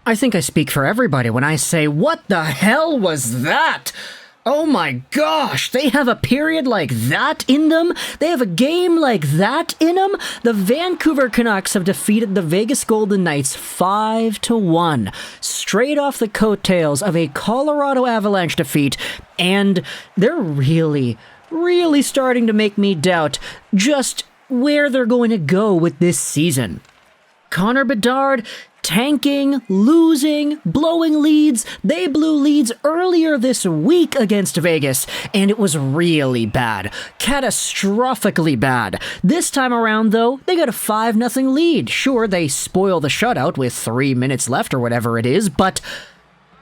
I think I speak for everybody when I say, what the hell was that? Oh my gosh, they have a period like that in them? They have a game like that in them? The Vancouver Canucks have defeated the Vegas Golden Knights 5-1, straight off the coattails of a Colorado Avalanche defeat, and they're really starting to make me doubt just where they're going to go with this season. Connor Bedard tanking, losing, blowing leads. They blew leads earlier this week against Vegas, and it was really bad. Catastrophically bad. This time around, though, they got a 5-0 lead. Sure, they spoil the shutout with 3 minutes left or whatever it is, but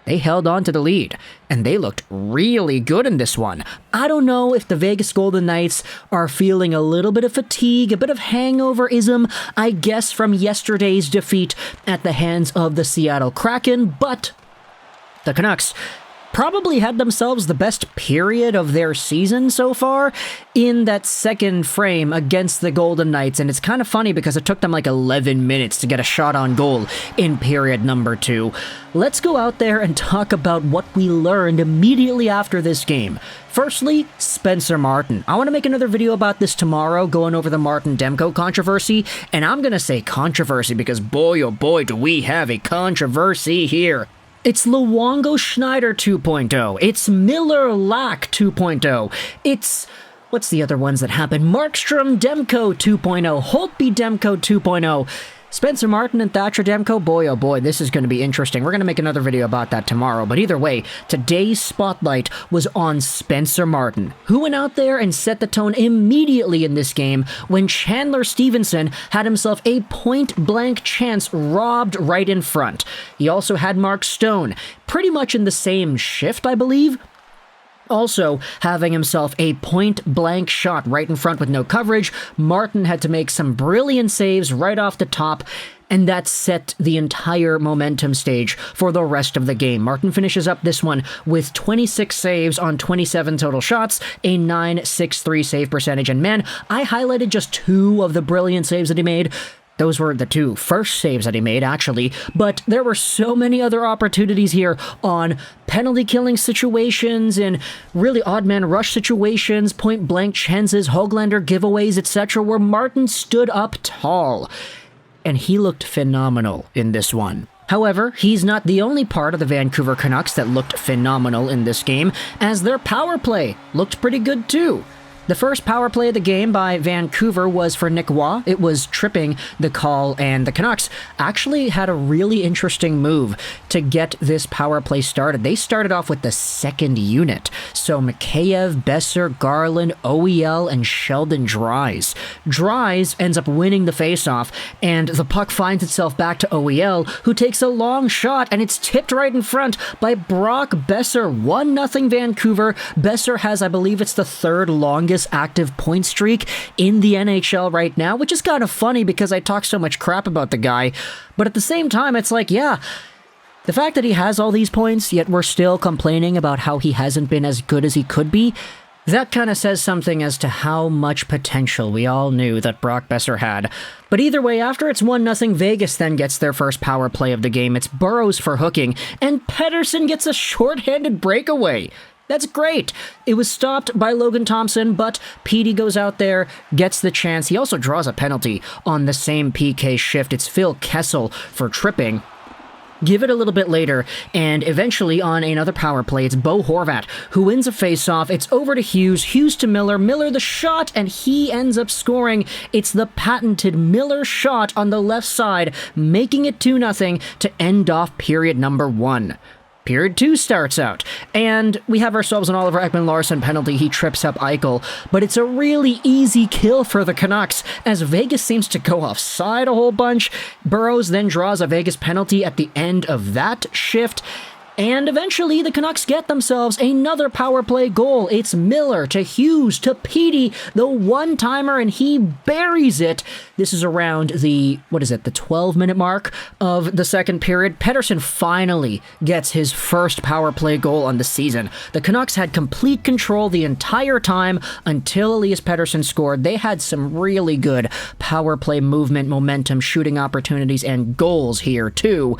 they held on to the lead, and they looked really good in this one. I don't know if the Vegas Golden Knights are feeling a little bit of fatigue, a bit of hangover-ism, I guess, from yesterday's defeat at the hands of the Seattle Kraken, but the Canucks probably had themselves the best period of their season so far in that second frame against the Golden Knights, and it's kind of funny because it took them like 11 minutes to get a shot on goal in period number 2. Let's go out there and talk about what we learned immediately after this game. Firstly, Spencer Martin. I want to make another video about this tomorrow, going over the Martin Demko controversy, and I'm going to say controversy because boy oh boy do we have a controversy here. It's Luongo Schneider 2.0. It's Miller Lack 2.0. It's, what's the other ones that happened? Markstrom Demko 2.0. Holtby Demko 2.0. Spencer Martin and Thatcher Demko, boy oh boy, this is going to be interesting. We're going to make another video about that tomorrow, but either way, today's spotlight was on Spencer Martin, who went out there and set the tone immediately in this game when Chandler Stevenson had himself a point-blank chance robbed right in front. He also had Mark Stone, pretty much in the same shift, I believe, also having himself a point-blank shot right in front with no coverage. Martin had to make some brilliant saves right off the top, and that set the entire momentum stage for the rest of the game. Martin finishes up this one with 26 saves on 27 total shots, a .963 save percentage, and man, I highlighted just 2 of the brilliant saves that he made. Those were the 2 first saves that he made, actually, but there were so many other opportunities here on penalty-killing situations and really odd-man rush situations, point-blank chances, Höglander giveaways, etc., where Martin stood up tall, and he looked phenomenal in this one. However, he's not the only part of the Vancouver Canucks that looked phenomenal in this game, as their power play looked pretty good too. The first power play of the game by Vancouver was for Nick Waugh. It was tripping the call, and the Canucks actually had a really interesting move to get this power play started. They started off with the second unit. So Mikheyev, Boeser, Garland, OEL, and Sheldon Dries. Dries ends up winning the faceoff, and the puck finds itself back to OEL, who takes a long shot, and it's tipped right in front by Brock Boeser. 1-0 Vancouver. Boeser has, I believe it's the 3rd longest active point streak in the NHL right now, which is kind of funny because I talk so much crap about the guy, but at the same time, it's like, yeah, the fact that he has all these points, yet we're still complaining about how he hasn't been as good as he could be, that kind of says something as to how much potential we all knew that Brock Boeser had. But either way, after it's 1-0, Vegas then gets their first power play of the game. It's Burrows for hooking, and Pettersson gets a shorthanded breakaway. That's great. It was stopped by Logan Thompson, but Petey goes out there, gets the chance. He also draws a penalty on the same PK shift. It's Phil Kessel for tripping. Give it a little bit later, and eventually on another power play, it's Bo Horvat who wins a faceoff. It's over to Hughes, Hughes to Miller, Miller the shot, and he ends up scoring. It's the patented Miller shot on the left side, making it 2-0 to end off period number 1. Period 2 starts out, and we have ourselves an Oliver Ekman-Larsson penalty. He trips up Eichel, but it's a really easy kill for the Canucks, as Vegas seems to go offside a whole bunch. Burrows then draws a Vegas penalty at the end of that shift, and eventually the Canucks get themselves another power play goal. It's Miller to Hughes to Petey, the one-timer, and he buries it. This is around the, the 12-minute mark of the second period. Pettersson finally gets his first power play goal on the season. The Canucks had complete control the entire time until Elias Pettersson scored. They had some really good power play movement, momentum, shooting opportunities, and goals here too.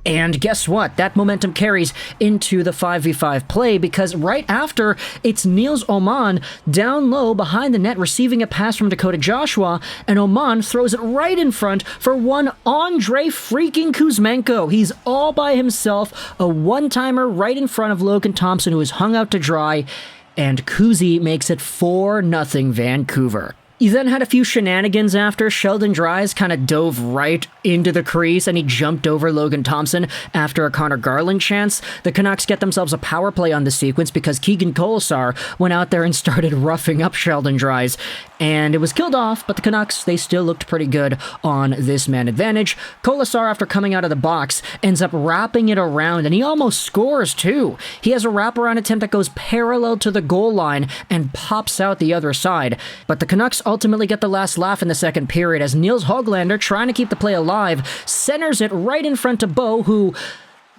And guess what? That momentum carries into the 5v5 play because right after, it's Nils Åman down low behind the net receiving a pass from Dakota Joshua, and Åman throws it right in front for one Andrei freaking Kuzmenko. He's all by himself, a one-timer right in front of Logan Thompson, who is hung out to dry, and Kuzi makes it 4-0 Vancouver. You then had a few shenanigans after. Sheldon Dries kind of dove right into the crease and he jumped over Logan Thompson after a Connor Garland chance. The Canucks get themselves a power play on the sequence because Keegan Colasar went out there and started roughing up Sheldon Dries. And it was killed off, but the Canucks, they still looked pretty good on this man advantage. Colasar, after coming out of the box, ends up wrapping it around, and he almost scores too. He has a wraparound attempt that goes parallel to the goal line and pops out the other side. But the Canucks ultimately get the last laugh in the second period as Niels Höglander, trying to keep the play alive, centers it right in front of Bo, who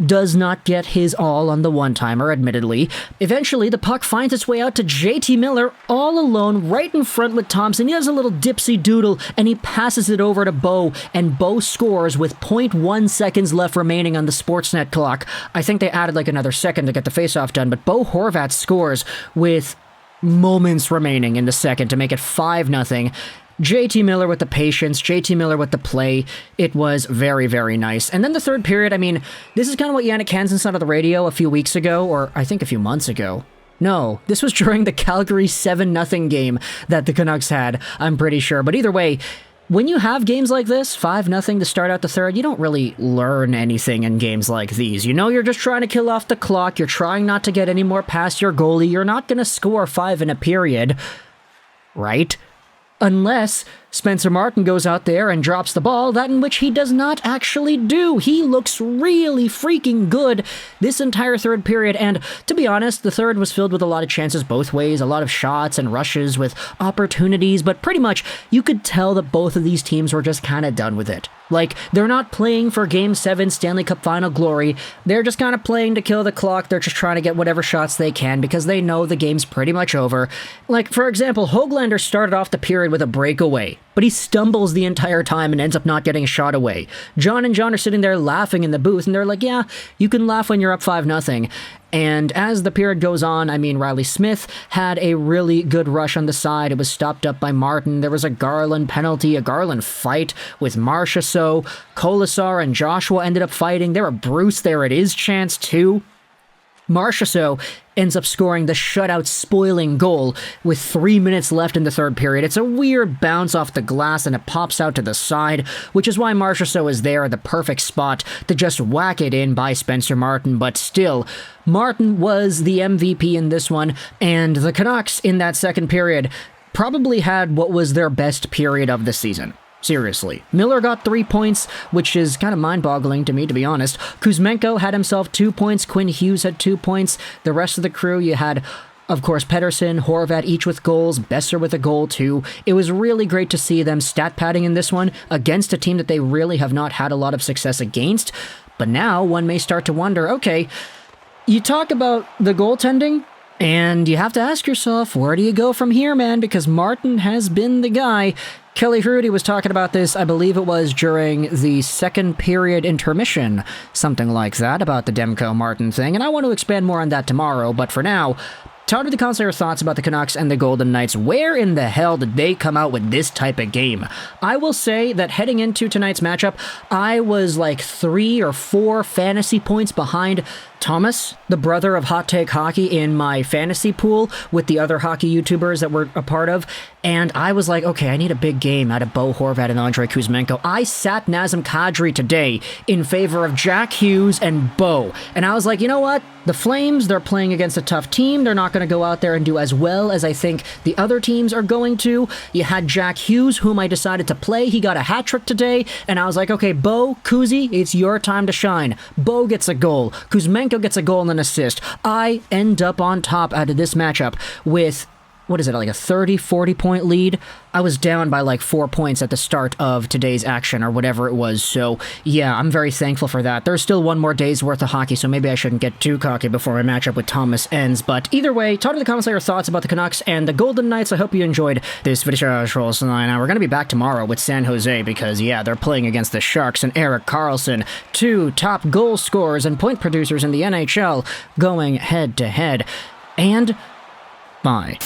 does not get his all on the one-timer, admittedly. Eventually, the puck finds its way out to JT Miller, all alone, right in front with Thompson. He does a little dipsy doodle, and he passes it over to Bo, and Bo scores with 0.1 seconds left remaining on the Sportsnet clock. I think they added like another second to get the faceoff done, but Bo Horvat scores with moments remaining in the second to make it 5-0. JT Miller with the patience, JT Miller with the play. It was very, very nice. And then the third period, I mean, this is kind of what Yannick Hansen said on the radio a few weeks ago, or I think a few months ago. No, this was during the Calgary 7-0 game that the Canucks had, I'm pretty sure. But either way, when you have games like this, 5-0 to start out the third, you don't really learn anything in games like these. You know, you're just trying to kill off the clock. You're trying not to get any more past your goalie. You're not going to score 5 in a period, right? Unless Spencer Martin goes out there and drops the ball, that in which he does not actually do. He looks really freaking good this entire third period, and to be honest, the third was filled with a lot of chances both ways, a lot of shots and rushes with opportunities, but pretty much you could tell that both of these teams were just kind of done with it. Like, they're not playing for Game 7 Stanley Cup Final glory. They're just kind of playing to kill the clock. They're just trying to get whatever shots they can because they know the game's pretty much over. Like, for example, Höglander started off the period with a breakaway, but he stumbles the entire time and ends up not getting a shot away. John and John are sitting there laughing in the booth, and they're like, yeah, you can laugh when you're up 5-0. And as the period goes on, I mean, Riley Smith had a really good rush on the side. It was stopped up by Martin. There was a Garland penalty, a Garland fight with Marchessault. Colasar and Joshua ended up fighting. There were Bruce there at his chance, too. Marchessault ends up scoring the shutout spoiling goal with 3 minutes left in the third period. It's a weird bounce off the glass and it pops out to the side, which is why Marchessault is there at the perfect spot to just whack it in by Spencer Martin. But still, Martin was the MVP in this one, and the Canucks in that second period probably had what was their best period of the season. Seriously. Miller got 3 points, which is kind of mind-boggling to me, to be honest. Kuzmenko had himself 2 points. Quinn Hughes had 2 points. The rest of the crew, you had, of course, Pettersson, Horvat, each with goals. Boeser with a goal, too. It was really great to see them stat-padding in this one against a team that they really have not had a lot of success against. But now, one may start to wonder, okay, you talk about the goaltending, and you have to ask yourself, where do you go from here, man? Because Martin has been the guy. Kelly Hrudey was talking about this, I believe it was during the second period intermission, something like that, about the Demko Martin thing, and I want to expand more on that tomorrow, but for now, tell me the consider your thoughts about the Canucks and the Golden Knights. Where in the hell did they come out with this type of game? I will say that heading into tonight's matchup, I was like 3 or 4 fantasy points behind Thomas, the brother of Hot Take Hockey, in my fantasy pool with the other hockey YouTubers that we're a part of, and I was like, okay, I need a big game out of Bo Horvat and Andrei Kuzmenko. I sat Nazem Kadri today in favor of Jack Hughes and Bo, and I was like, you know what? The Flames, they're playing against a tough team. They're not going to go out there and do as well as I think the other teams are going to. You had Jack Hughes, whom I decided to play. He got a hat trick today, and I was like, okay, Bo, Kuzi, it's your time to shine. Bo gets a goal. Kuzmenko gets a goal and an assist. I end up on top out of this matchup with what is it, like a 30, 40-point lead? I was down by like 4 points at the start of today's action or whatever it was, so yeah, I'm very thankful for that. There's still one more day's worth of hockey, so maybe I shouldn't get too cocky before my matchup with Thomas ends, but either way, talk in the comments your thoughts about the Canucks and the Golden Knights. I hope you enjoyed this video. Now, we're going to be back tomorrow with San Jose because, yeah, they're playing against the Sharks and Erik Karlsson, 2 top goal scorers and point producers in the NHL, going head-to-head. And bye.